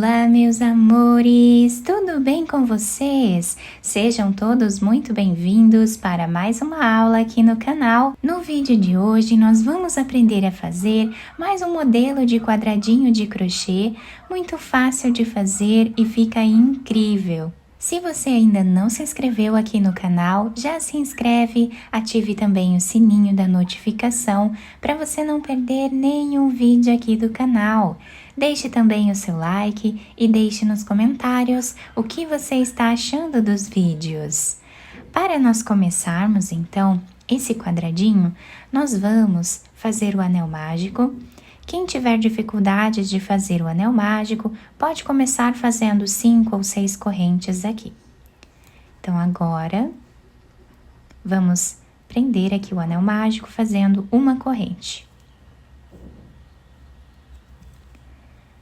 Olá, meus amores! Tudo bem com vocês? Sejam todos muito bem-vindos para mais uma aula aqui no canal. No vídeo de hoje, nós vamos aprender a fazer mais um modelo de quadradinho de crochê, muito fácil de fazer e fica incrível. Se você ainda não se inscreveu aqui no canal, já se inscreve, ative também o sininho da notificação para você não perder nenhum vídeo aqui do canal. Deixe também o seu like e deixe nos comentários o que você está achando dos vídeos. Para nós começarmos então esse quadradinho, nós vamos fazer o anel mágico. Quem tiver dificuldades de fazer o anel mágico, pode começar fazendo 5 ou 6 correntes aqui. Então, agora, vamos prender aqui o anel mágico fazendo uma corrente.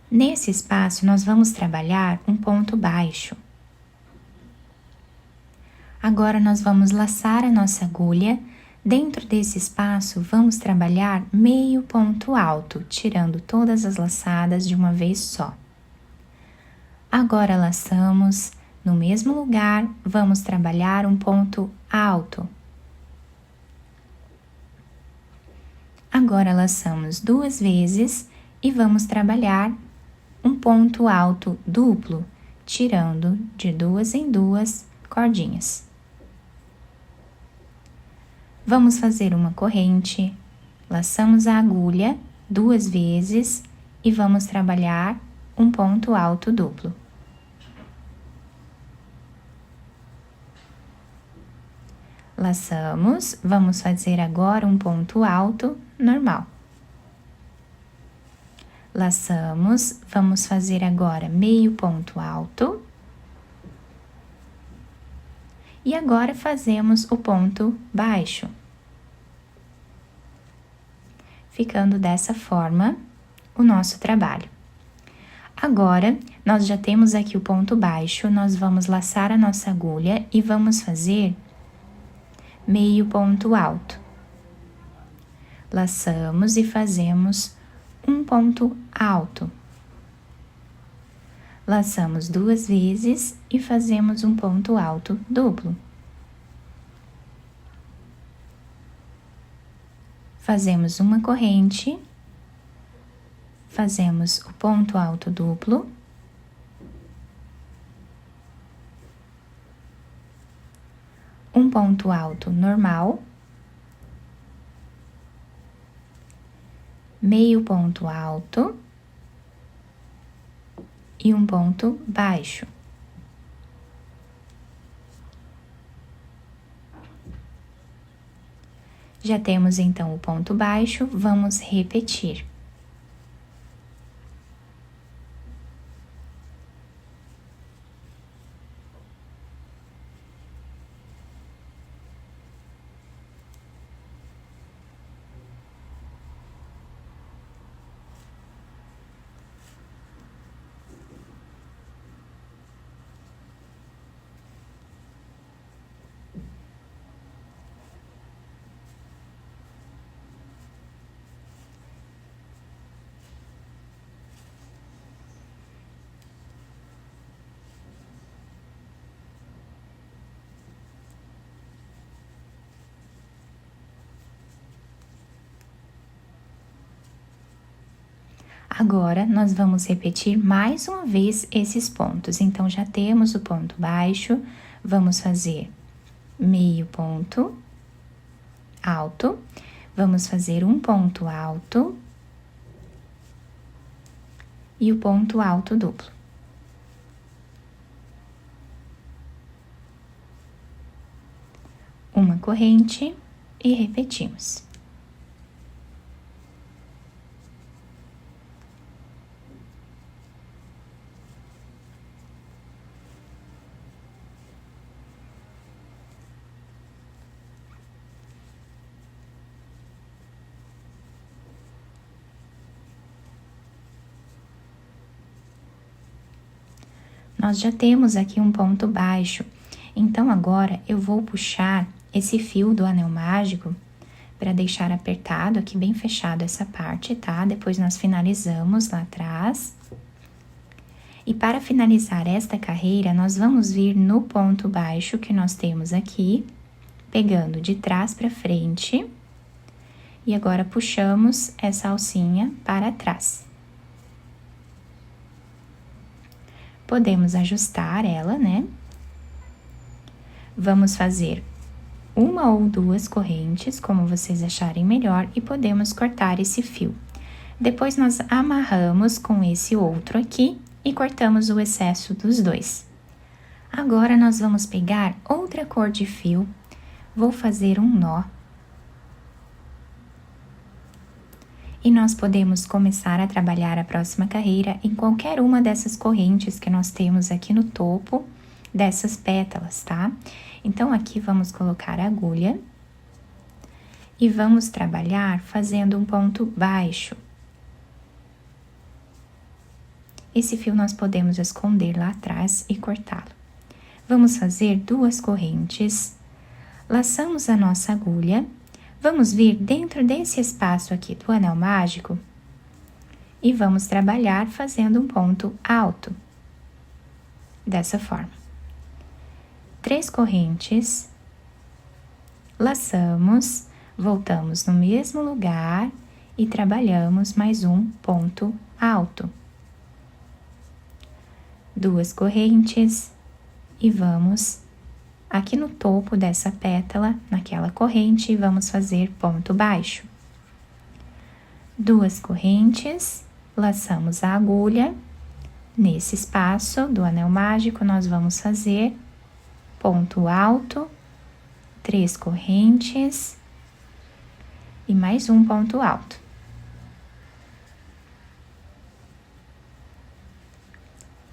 Nesse espaço, nós vamos trabalhar um ponto baixo. Agora, nós vamos laçar a nossa agulha. Dentro desse espaço, vamos trabalhar meio ponto alto, tirando todas as laçadas de uma vez só. Agora, laçamos no mesmo lugar, vamos trabalhar um ponto alto. Agora, laçamos 2 vezes e vamos trabalhar um ponto alto duplo, tirando de 2 em 2 cordinhas. Vamos fazer uma corrente, laçamos a agulha 2 vezes e vamos trabalhar um ponto alto duplo. Laçamos, vamos fazer agora um ponto alto normal. Laçamos, vamos fazer agora meio ponto alto. E agora fazemos o ponto baixo. Ficando dessa forma o nosso trabalho. Agora, nós já temos aqui o ponto baixo, nós vamos laçar a nossa agulha e vamos fazer meio ponto alto. Laçamos e fazemos um ponto alto. Laçamos 2 vezes e fazemos um ponto alto duplo. Fazemos uma corrente, fazemos o ponto alto duplo. Um ponto alto normal. Meio ponto alto. E um ponto baixo. Já temos então o ponto baixo, vamos repetir. Agora, nós vamos repetir mais uma vez esses pontos. Então, já temos o ponto baixo, vamos fazer meio ponto alto, vamos fazer um ponto alto e o ponto alto duplo. Uma corrente e repetimos. Nós já temos aqui um ponto baixo, então agora eu vou puxar esse fio do anel mágico para deixar apertado aqui, bem fechado essa parte, tá? Depois nós finalizamos lá atrás. E para finalizar esta carreira, nós vamos vir no ponto baixo que nós temos aqui, pegando de trás para frente, e agora puxamos essa alcinha para trás. Podemos ajustar ela, né? Vamos fazer uma ou duas correntes, como vocês acharem melhor, e podemos cortar esse fio. Depois, nós amarramos com esse outro aqui e cortamos o excesso dos dois. Agora, nós vamos pegar outra cor de fio, vou fazer um nó. E nós podemos começar a trabalhar a próxima carreira em qualquer uma dessas correntes que nós temos aqui no topo dessas pétalas, tá? Então, aqui vamos colocar a agulha e vamos trabalhar fazendo um ponto baixo. Esse fio nós podemos esconder lá atrás e cortá-lo. Vamos fazer duas correntes, laçamos a nossa agulha, vamos vir dentro desse espaço aqui do anel mágico e vamos trabalhar fazendo um ponto alto, dessa forma. 3 correntes, laçamos, voltamos no mesmo lugar e trabalhamos mais um ponto alto. 2 correntes e vamos aqui no topo dessa pétala, naquela corrente, e vamos fazer ponto baixo. 2 correntes, laçamos a agulha, nesse espaço do anel mágico nós vamos fazer ponto alto, 3 correntes e mais um ponto alto.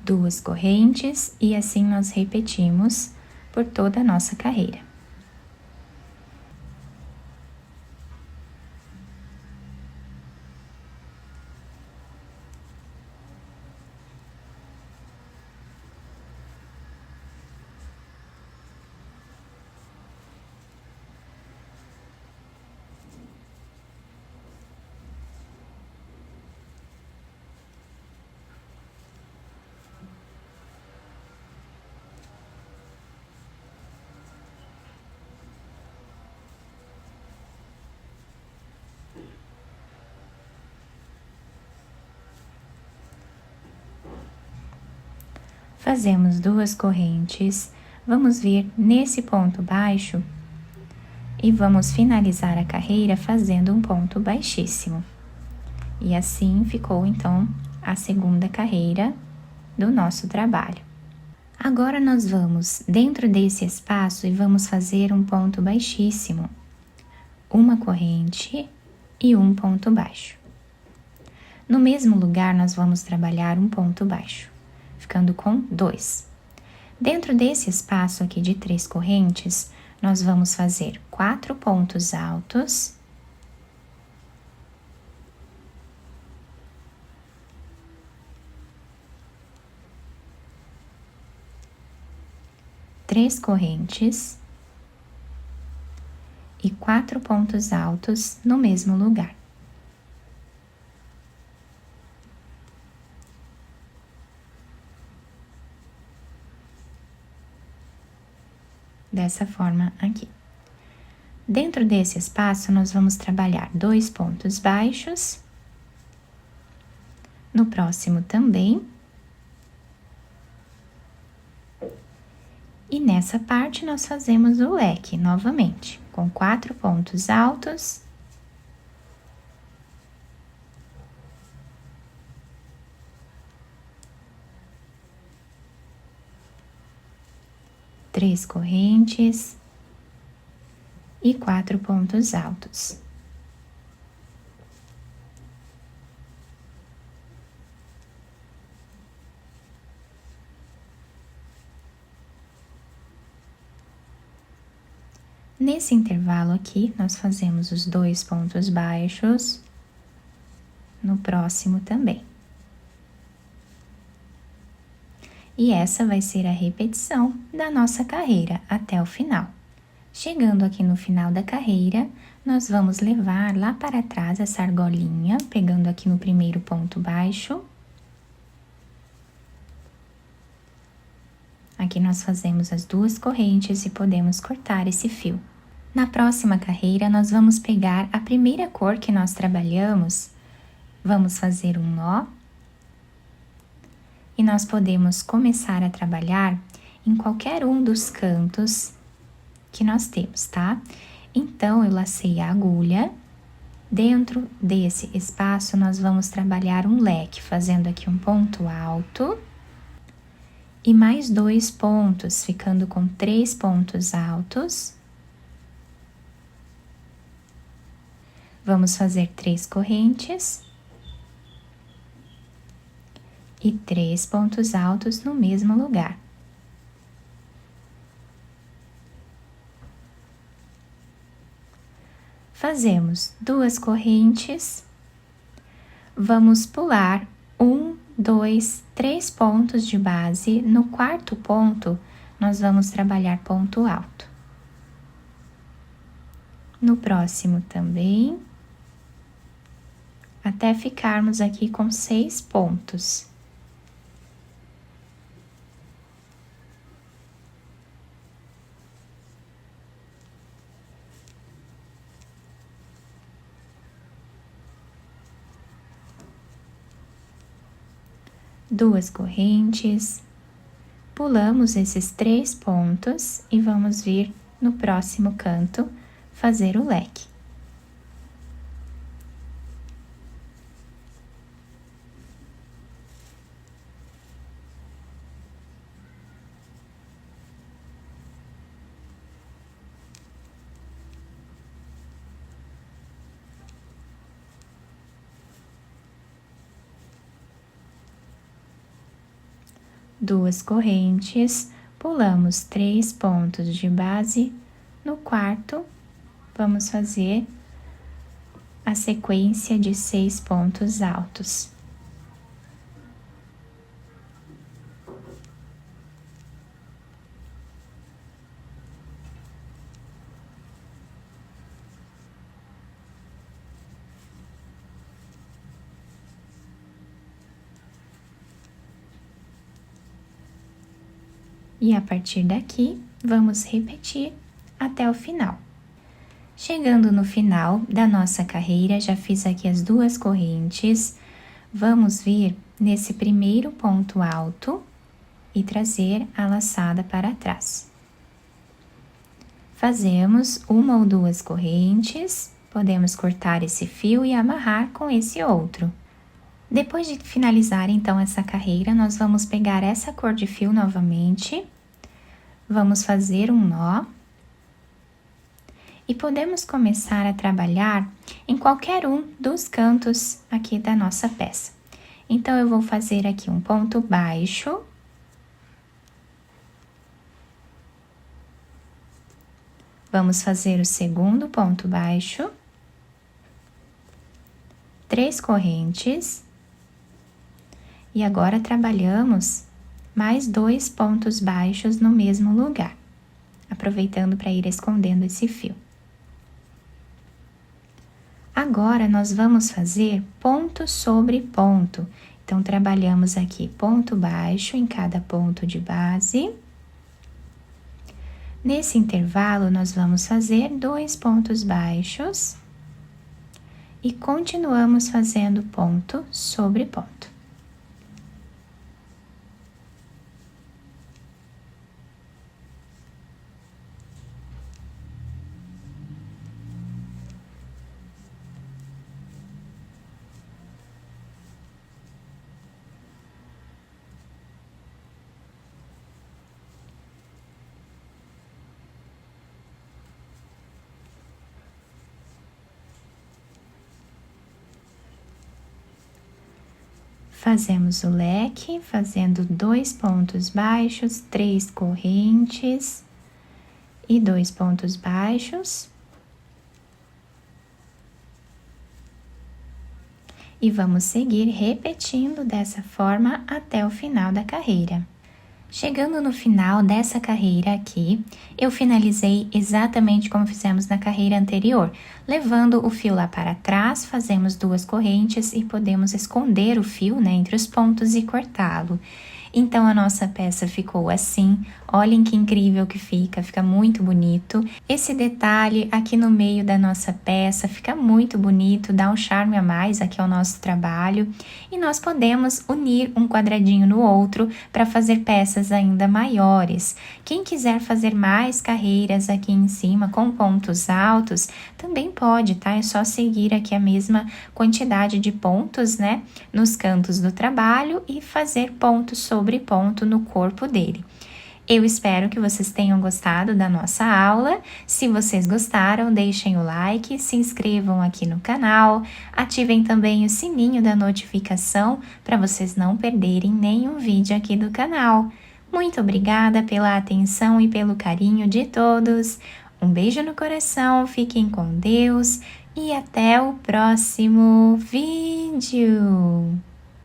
2 correntes e assim nós repetimos por toda a nossa carreira. Fazemos 2 correntes, vamos vir nesse ponto baixo e vamos finalizar a carreira fazendo um ponto baixíssimo. E assim ficou, então, a segunda carreira do nosso trabalho. Agora, nós vamos dentro desse espaço e vamos fazer um ponto baixíssimo, uma corrente e um ponto baixo. No mesmo lugar, nós vamos trabalhar um ponto baixo, ficando com 2. Dentro desse espaço aqui de 3 correntes, nós vamos fazer 4 pontos altos, três correntes e 4 pontos altos no mesmo lugar. Dessa forma aqui. Dentro desse espaço, nós vamos trabalhar 2 pontos baixos, no próximo também, e nessa parte nós fazemos o leque novamente, com 4 pontos altos, três correntes e 4 pontos altos. Nesse intervalo aqui, nós fazemos os 2 pontos baixos, no próximo também. E essa vai ser a repetição da nossa carreira até o final. Chegando aqui no final da carreira, nós vamos levar lá para trás essa argolinha, pegando aqui no primeiro ponto baixo. Aqui nós fazemos as 2 correntes e podemos cortar esse fio. Na próxima carreira, nós vamos pegar a primeira cor que nós trabalhamos, vamos fazer um nó, e nós podemos começar a trabalhar em qualquer um dos cantos que nós temos, tá? Então, eu lacei a agulha. Dentro desse espaço, nós vamos trabalhar um leque, fazendo aqui um ponto alto e mais 2 pontos, ficando com 3 pontos altos. Vamos fazer 3 correntes e 3 pontos altos no mesmo lugar. Fazemos 2 correntes, vamos pular 1, 2, 3 pontos de base. No 4º ponto, nós vamos trabalhar ponto alto. No próximo também, até ficarmos aqui com 6 pontos. Duas correntes, pulamos esses 3 pontos e vamos vir no próximo canto fazer o leque. Duas correntes, pulamos 3 pontos de base. No 4º, vamos fazer a sequência de 6 pontos altos. E a partir daqui, vamos repetir até o final. Chegando no final da nossa carreira, já fiz aqui as 2 correntes, vamos vir nesse primeiro ponto alto e trazer a laçada para trás. Fazemos 1 ou 2 correntes, podemos cortar esse fio e amarrar com esse outro. Depois de finalizar, então, essa carreira, nós vamos pegar essa cor de fio novamente, vamos fazer um nó e podemos começar a trabalhar em qualquer um dos cantos aqui da nossa peça. Então, eu vou fazer aqui um ponto baixo, vamos fazer o segundo ponto baixo, 3 correntes. E agora, trabalhamos mais 2 pontos baixos no mesmo lugar, aproveitando para ir escondendo esse fio. Agora, nós vamos fazer ponto sobre ponto. Então, trabalhamos aqui ponto baixo em cada ponto de base. Nesse intervalo, nós vamos fazer 2 pontos baixos e continuamos fazendo ponto sobre ponto. Fazemos o leque, fazendo 2 pontos baixos, 3 correntes e 2 pontos baixos. E vamos seguir repetindo dessa forma até o final da carreira. Chegando no final dessa carreira aqui, eu finalizei exatamente como fizemos na carreira anterior. Levando o fio lá para trás, fazemos 2 correntes e podemos esconder o fio, né, entre os pontos e cortá-lo. Então a nossa peça ficou assim. Olhem que incrível que fica muito bonito. Esse detalhe aqui no meio da nossa peça fica muito bonito, dá um charme a mais aqui ao nosso trabalho. E nós podemos unir um quadradinho no outro para fazer peças ainda maiores. Quem quiser fazer mais carreiras aqui em cima com pontos altos, também pode, tá? É só seguir aqui a mesma quantidade de pontos, né? Nos cantos do trabalho e fazer ponto sobre ponto no corpo dele. Eu espero que vocês tenham gostado da nossa aula. Se vocês gostaram, deixem o like, se inscrevam aqui no canal, ativem também o sininho da notificação para vocês não perderem nenhum vídeo aqui do canal. Muito obrigada pela atenção e pelo carinho de todos. Um beijo no coração, fiquem com Deus e até o próximo vídeo!